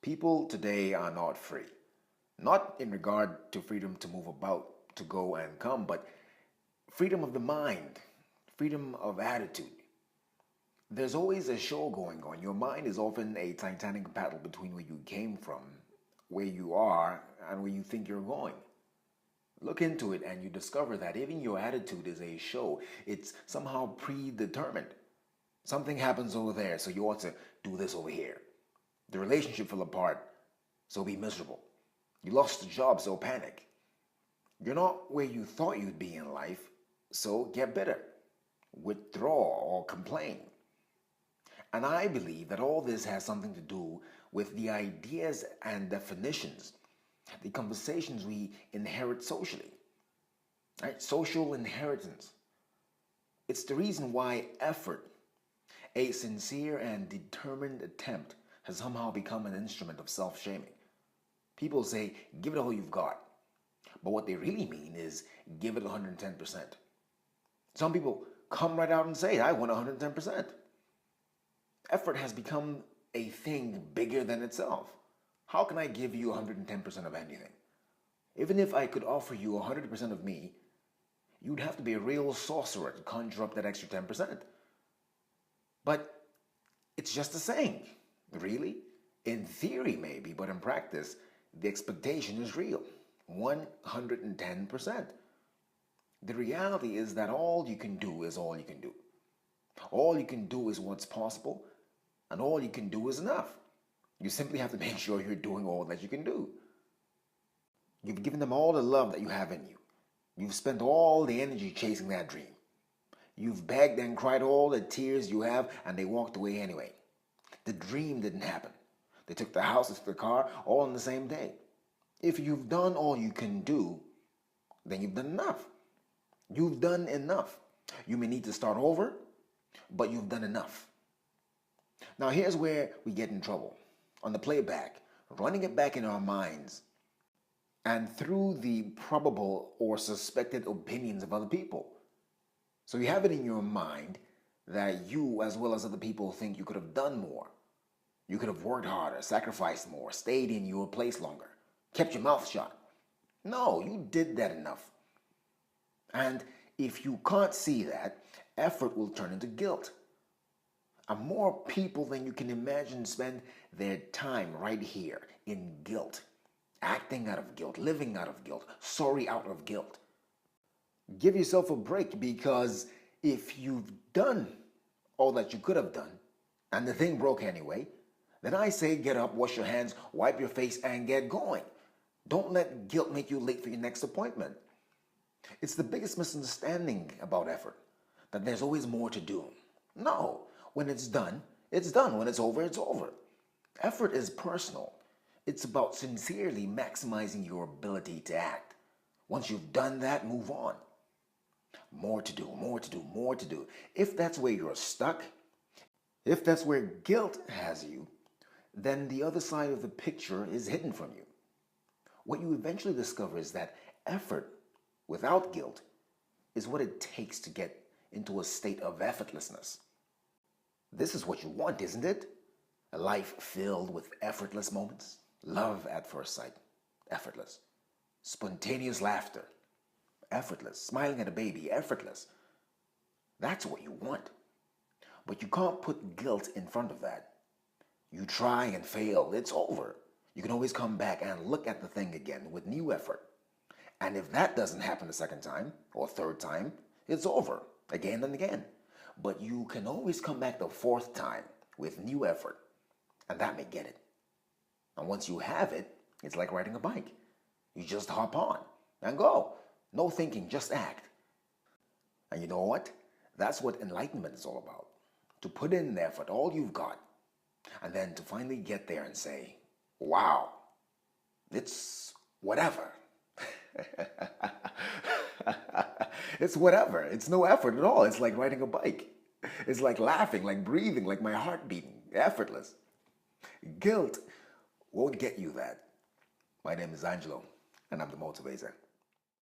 People today are not free. Not in regard to freedom to move about, to go and come, but freedom of the mind, freedom of attitude. There's always a show going on. Your mind is often a titanic battle between where you came from, where you are, and where you think you're going. Look into it and you discover that even your attitude is a show. It's somehow predetermined. Something happens over there, so you ought to do this over here. The relationship fell apart, so be miserable. You lost the job, so panic. You're not where you thought you'd be in life, so get bitter, withdraw, or complain. And I believe that all this has something to do with the ideas and definitions, the conversations we inherit socially, right? Social inheritance. It's the reason why effort, a sincere and determined attempt, has somehow become an instrument of self-shaming. People say, give it all you've got. But what they really mean is, give it 110%. Some people come right out and say, I want 110%. Effort has become a thing bigger than itself. How can I give you 110% of anything? Even if I could offer you 100% of me, you'd have to be a real sorcerer to conjure up that extra 10%. But it's just a saying, really. In theory, maybe, but in practice, the expectation is real, 110%. The reality is that all you can do is all you can do. All you can do is what's possible, and all you can do is enough. You simply have to make sure you're doing all that you can do. You've given them all the love that you have in you. You've spent all the energy chasing that dream. You've begged and cried all the tears you have, and they walked away anyway. The dream didn't happen. They took the house, they took the car, all on the same day. If you've done all you can do, then you've done enough. You've done enough. You may need to start over, but you've done enough. Now here's where we get in trouble. On the playback, running it back in our minds, and through the probable or suspected opinions of other people. So you have it in your mind that you, as well as other people, think you could have done more. You could have worked harder, sacrificed more, stayed in your place longer, kept your mouth shut. No, you did that enough. And if you can't see that, effort will turn into guilt. And more people than you can imagine spend their time right here in guilt, acting out of guilt, living out of guilt, sorry out of guilt. Give yourself a break, because if you've done all that you could have done, and the thing broke anyway, then I say get up, wash your hands, wipe your face, and get going. Don't let guilt make you late for your next appointment. It's the biggest misunderstanding about effort, that there's always more to do. No, when it's done, it's done. When it's over, it's over. Effort is personal. It's about sincerely maximizing your ability to act. Once you've done that, move on. More to do, more to do, more to do. If that's where you're stuck, if that's where guilt has you, then the other side of the picture is hidden from you. What you eventually discover is that effort without guilt is what it takes to get into a state of effortlessness. This is what you want, isn't it? A life filled with effortless moments. Love at first sight, effortless. Spontaneous laughter, effortless. Smiling at a baby, effortless. That's what you want. But you can't put guilt in front of that. You try and fail, it's over. You can always come back and look at the thing again with new effort. And if that doesn't happen the second time or third time, it's over again and again. But you can always come back the fourth time with new effort, and that may get it. And once you have it, it's like riding a bike. You just hop on and go. No thinking, just act. And you know what? That's what enlightenment is all about. To put in the effort, all you've got, and then to finally get there and say, wow, it's whatever. It's whatever. It's no effort at all. It's like riding a bike. It's like laughing, like breathing, like my heart beating. Effortless. Guilt won't get you that. My name is Angelo, and I'm the Motivator.